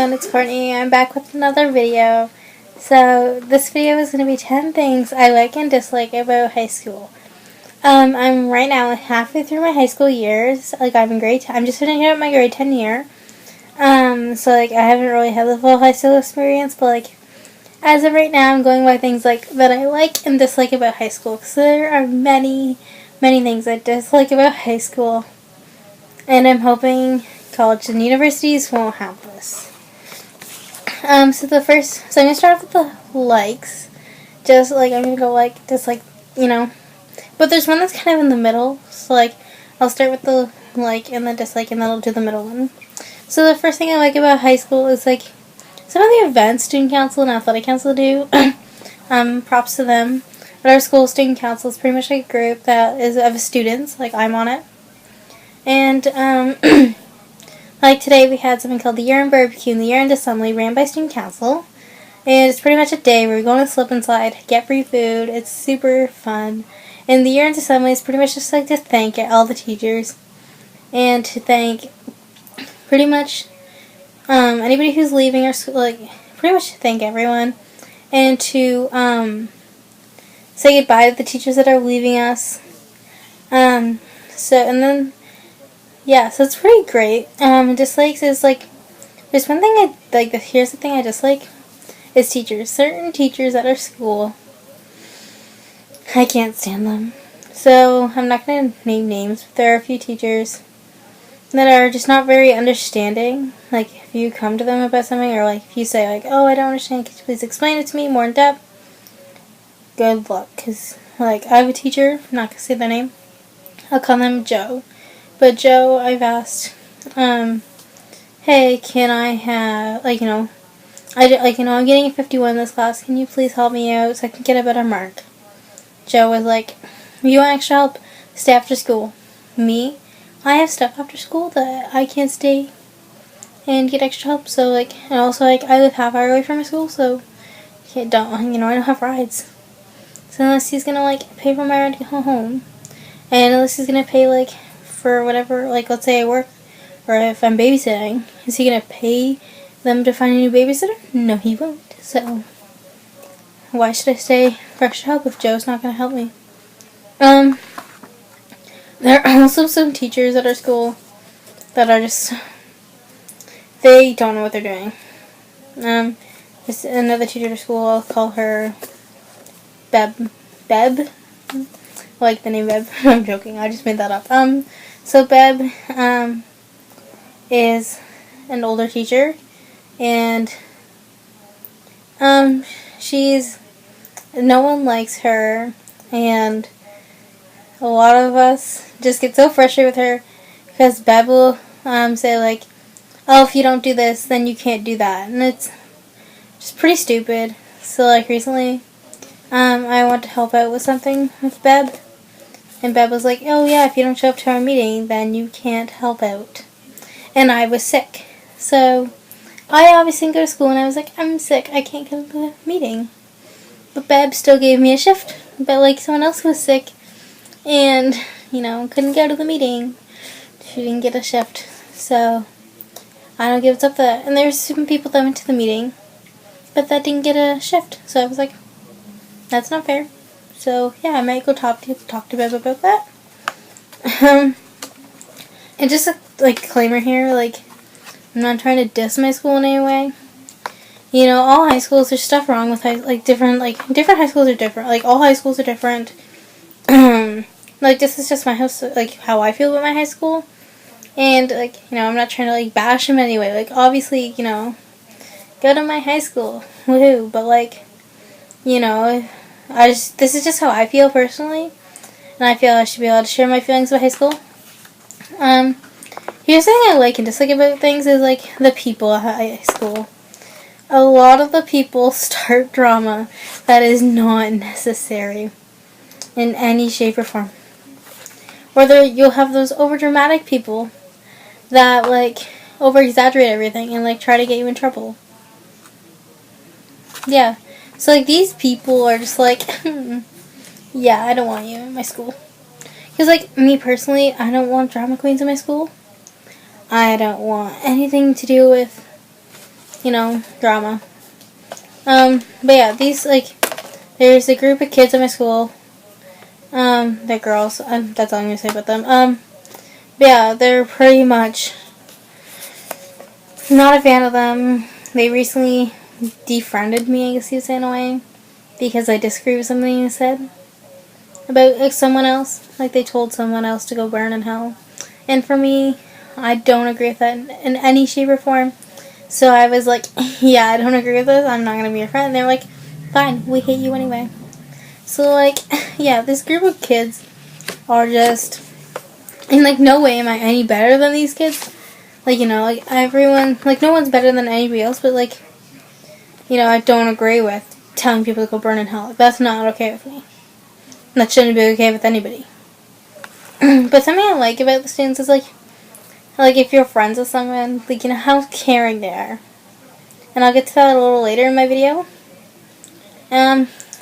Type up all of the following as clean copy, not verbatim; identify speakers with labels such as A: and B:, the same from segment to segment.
A: everyone, it's Courtney. I'm back with another video. So this video is going to be 10 things I like and dislike about high school. I'm right now halfway through my high school years. I'm in grade 10. I'm just finishing up my grade 10 year. So I haven't really had the full high school experience, but as of right now, I'm going by things that I like and dislike about high school. Because there are many things I dislike about high school, and I'm hoping colleges and universities won't have this. So I'm going to start off with the likes. I'm going to go dislike, But there's one that's kind of in the middle. So I'll start with the like and the dislike, and then I'll do the middle one. So the first thing I like about high school is some of the events student council and athletic council do. Props to them. But our school student council is pretty much a group that is of students. I'm on it. And today we had something called the Year-End Barbecue and the Year-End Assembly ran by student council. And it's pretty much a day where we go on a slip and slide, get free food. It's super fun. And the Year-End Assembly is pretty much just to thank all the teachers and to thank pretty much anybody who's leaving our school, pretty much to thank everyone, and to say goodbye to the teachers that are leaving us. So it's pretty great. Dislikes is there's one thing I like. Here's the thing I dislike is teachers. Certain teachers at our school, I can't stand them. So I'm not going to name names, but there are a few teachers that are just not very understanding. If you come to them about something, or if you say oh, I don't understand, could you please explain it to me more in depth? Good luck, because I have a teacher, I'm not going to say their name. I'll call them Joe. But Joe, I've asked, hey, can I have, I'm getting a 51 in this class. Can you please help me out so I can get a better mark? Joe was like, you want extra help? Stay after school. Me? I have stuff after school that I can't stay and get extra help. So, and also, I live half hour away from my school, so I don't have rides. So unless he's gonna, pay for my ride to get home, and unless he's gonna pay, for whatever, let's say I work, or if I'm babysitting, is he gonna pay them to find a new babysitter? No, he won't. So why should I stay for extra help if Joe's not gonna help me? There are also some teachers at our school that are they don't know what they're doing. There's another teacher at our school, I'll call her Beb? Like the name Beb. I'm joking, I just made that up. So Beb, is an older teacher, and, no one likes her, and a lot of us just get so frustrated with her because Beb will say oh, if you don't do this, then you can't do that, and it's just pretty stupid. So recently, I went to help out with something with Beb, and Beb was like, oh yeah, if you don't show up to our meeting, then you can't help out. And I was sick, so I obviously didn't go to school, and I was like, I'm sick, I can't go to the meeting. But Beb still gave me a shift, but someone else was sick and, couldn't go to the meeting. She didn't get a shift, so I don't give a up for that. And there's some people that went to the meeting, but that didn't get a shift, so I was like, that's not fair. So yeah, I might go talk to Beb about that. And just a disclaimer here, I'm not trying to diss my school in any way. All high schools, there's stuff wrong with different high schools are different. All high schools are different. This is just my house, how I feel about my high school. And, I'm not trying to, bash them anyway. Obviously, go to my high school. Woohoo. But, this is just how I feel personally. And I feel I should be able to share my feelings about high school. Here's the thing I like and dislike about things is, the people at high school. A lot of the people start drama that is not necessary in any shape or form. Whether you'll have those overdramatic people that, over-exaggerate everything and, try to get you in trouble. Yeah. So, these people are just yeah, I don't want you in my school. Because, me personally, I don't want drama queens in my school. I don't want anything to do with drama. But yeah, these, like, there's a group of kids at my school. They're girls. That's all I'm gonna say about them. But yeah, they're pretty much not a fan of them. They recently defriended me, I guess you'd say, in a way, because I disagree with something you said about, like, someone else. Like, they told someone else to go burn in hell. And for me, I don't agree with that in any shape or form. So I was like, yeah, I don't agree with this. I'm not going to be your friend. And they're like, fine, we hate you anyway. So, like, yeah, this group of kids are just, in, like, no way am I any better than these kids. Like, like, everyone, like, no one's better than anybody else, but, like, I don't agree with telling people to go burn in hell. Like, that's not okay with me. And that shouldn't be okay with anybody. But something I like about the students is, like, if you're friends with someone, like, how caring they are. And I'll get to that a little later in my video.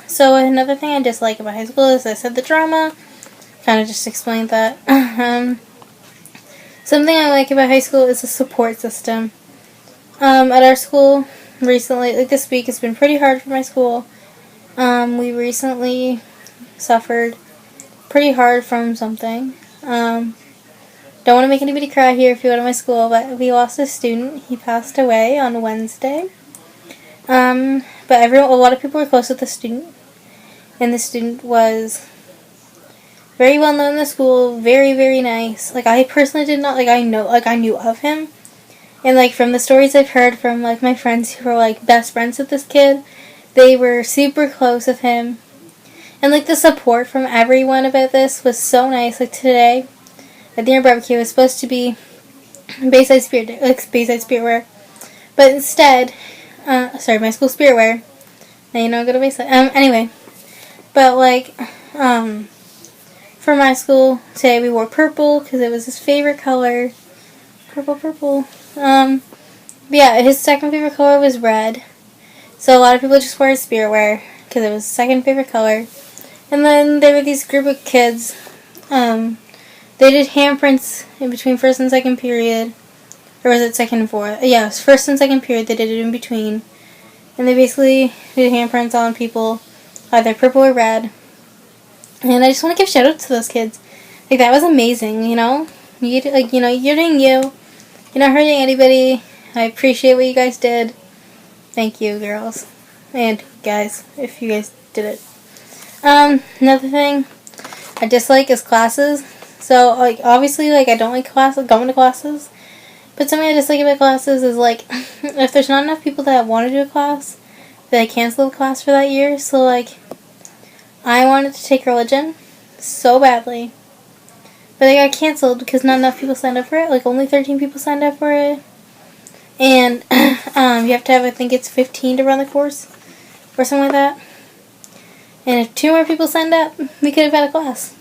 A: So another thing I dislike about high school is, I said, the drama. Kind of just explained that. Something I like about high school is the support system. At our school, recently, like this week, it's been pretty hard for my school. We recently suffered pretty hard from something. Don't want to make anybody cry here if you go to my school, but we lost a student. He passed away on Wednesday. But a lot of people were close with the student, and the student was very well known in the school, very, very nice. Like, I personally did not, I knew of him, and, like, from the stories I've heard from, like, my friends who were, like, best friends with this kid, they were super close with him, and, like, the support from everyone about this was so nice. Like, today, at dinner barbecue, was supposed to be Bayside Spirit Wear, but instead, my school Spirit Wear. Now I go to Bayside. Anyway, but, like, for my school today, we wore purple because it was his favorite color. Purple. But yeah, his second favorite color was red. So a lot of people just wore his Spirit Wear because it was his second favorite color. And then there were these group of kids. They did handprints in between first and second period. Or was it second and fourth? Yeah, it was first and second period. They did it in between. And they basically did handprints on people, either purple or red. And I just want to give shout out to those kids. Like, that was amazing, you're doing you. You're not hurting anybody. I appreciate what you guys did. Thank you, girls. And guys, if you guys did it. Another thing I dislike is classes. So, like, obviously, like, I don't like going to classes. But something I dislike about classes is, like, if there's not enough people that want to do a class, they cancel the class for that year. So, like, I wanted to take religion so badly. But they got canceled because not enough people signed up for it. Like, only 13 people signed up for it. And, you have to have, I think it's 15 to run the course. Or something like that. And if 2 more people signed up, we could have had a class.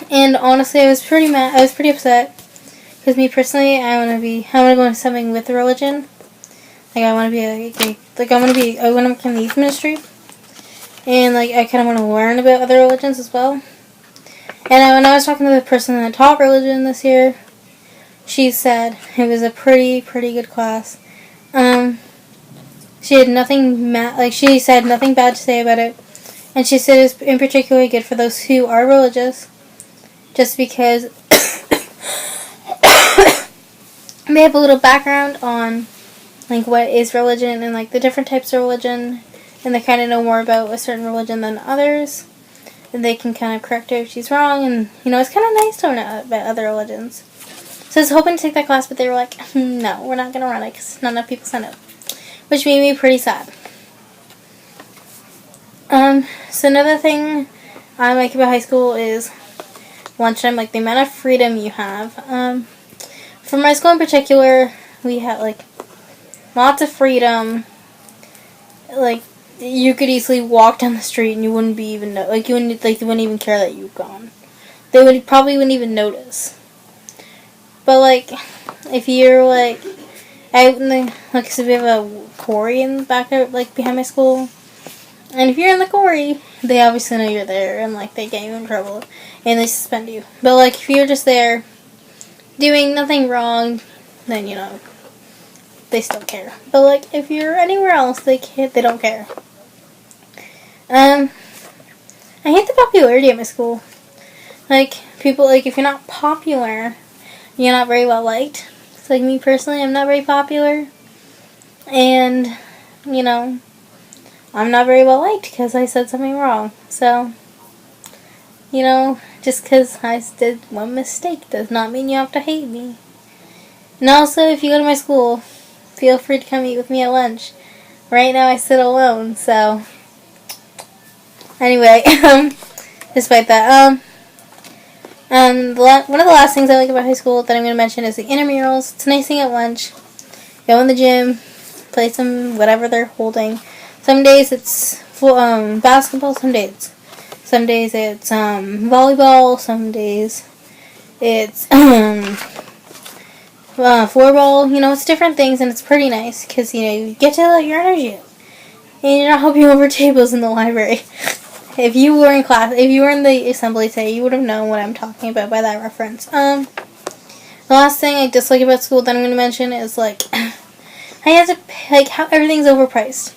A: And honestly, I was pretty mad. I was pretty upset. Because me personally, I want to go into something with religion. Like, I want to be I want to work in the youth ministry. And, like, I kind of want to learn about other religions as well. And when I was talking to the person that taught religion this year, she said it was a pretty good class. She had she said nothing bad to say about it. And she said it's in particular good for those who are religious. Just because they have a little background on, like, what is religion and, like, the different types of religion. And they kind of know more about a certain religion than others. And they can kind of correct her if she's wrong. And, it's kind of nice to learn about other religions. So I was hoping to take that class, but they were like, no, we're not going to run it because not enough people signed up. Which made me pretty sad. So another thing I like about high school is lunchtime, like, the amount of freedom you have. For my school in particular, we had, like, lots of freedom. Like, you could easily walk down the street and you wouldn't even even care that you've gone. They probably wouldn't even notice. But, like, if you're, like, out in the, like, so we have a quarry in the back of, like, behind my school. And if you're in the quarry, they obviously know you're there and, like, they get you in trouble and they suspend you. But, like, if you're just there doing nothing wrong, then, they still care. But like if you're anywhere else, they don't care. I hate the popularity at my school. Like people, like if you're not popular, you're not very well liked. It's like me personally, I'm not very popular, and you know, I'm not very well liked because I said something wrong. So, you know, just because I did one mistake does not mean you have to hate me. And also, if you go to my school, feel free to come eat with me at lunch. Right now I sit alone, so anyway, despite that, one of the last things I like about high school that I'm going to mention is the intramurals. It's a nice thing at lunch. Go in the gym, play some whatever they're holding. Some days it's basketball. Some days it's volleyball. Some days it's floorball. You know, it's different things, and it's pretty nice because you know you get to let your energy out, and you're not hopping over tables in the library. If you were in class, if you were in the assembly today, you would have known what I'm talking about by that reference. The last thing I dislike about school that I'm going to mention is, like, I have to, like, how everything's overpriced.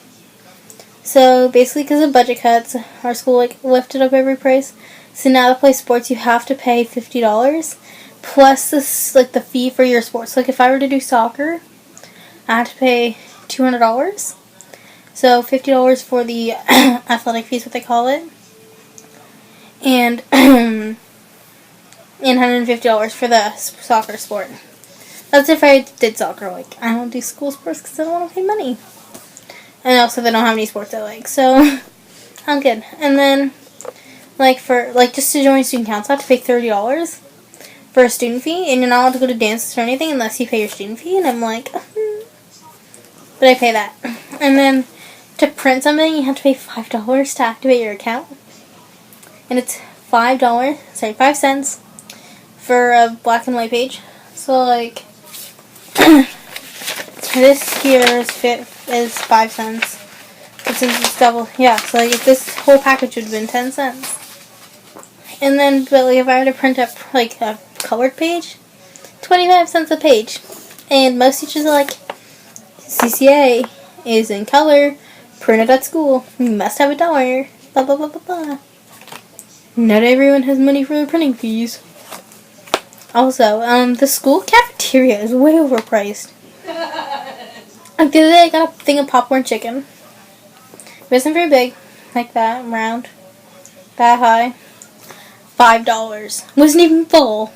A: So, basically, because of budget cuts, our school, like, lifted up every price. So now to play sports, you have to pay $50, plus this, like, the fee for your sports. Like, if I were to do soccer, I have to pay $200. So $50 for the athletic fees, what they call it, and $150 for the soccer sport. That's if I did soccer. Like, I don't do school sports because I don't want to pay money, and also they don't have any sports I like, so I'm good. And then, like for just to join student council, I have to pay $30 for a student fee, and you're not allowed to go to dances or anything unless you pay your student fee. And I'm like, but I pay that, and then. To print something, you have to pay $5 to activate your account. And it's $5 for a black and white page. So, like, this here is 5 cents. But since it's double, yeah, so, like, this whole package would have been 10 cents. And then, but, like, if I were to print up, like, a colored page, 25 cents a page. And most teachers are like, CCA is in color. Printed at school. You must have $1. Blah, blah, blah, blah, blah. Not everyone has money for their printing fees. Also, the school cafeteria is way overpriced. Like, the other day I got a thing of popcorn chicken. It wasn't very big. Like that, round. That high. $5. Wasn't even full.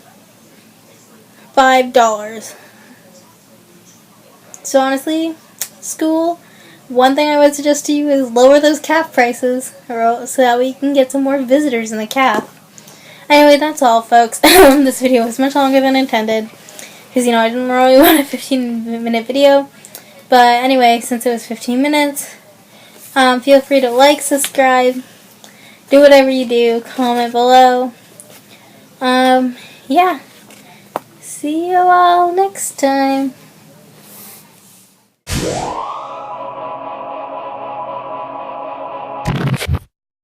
A: $5. So honestly, school... One thing I would suggest to you is lower those caf prices so that we can get some more visitors in the caf. Anyway, that's all, folks. This video was much longer than intended because, you know, I didn't really want a 15-minute video. But anyway, since it was 15 minutes, feel free to like, subscribe, do whatever you do, comment below. Yeah. See you all next time.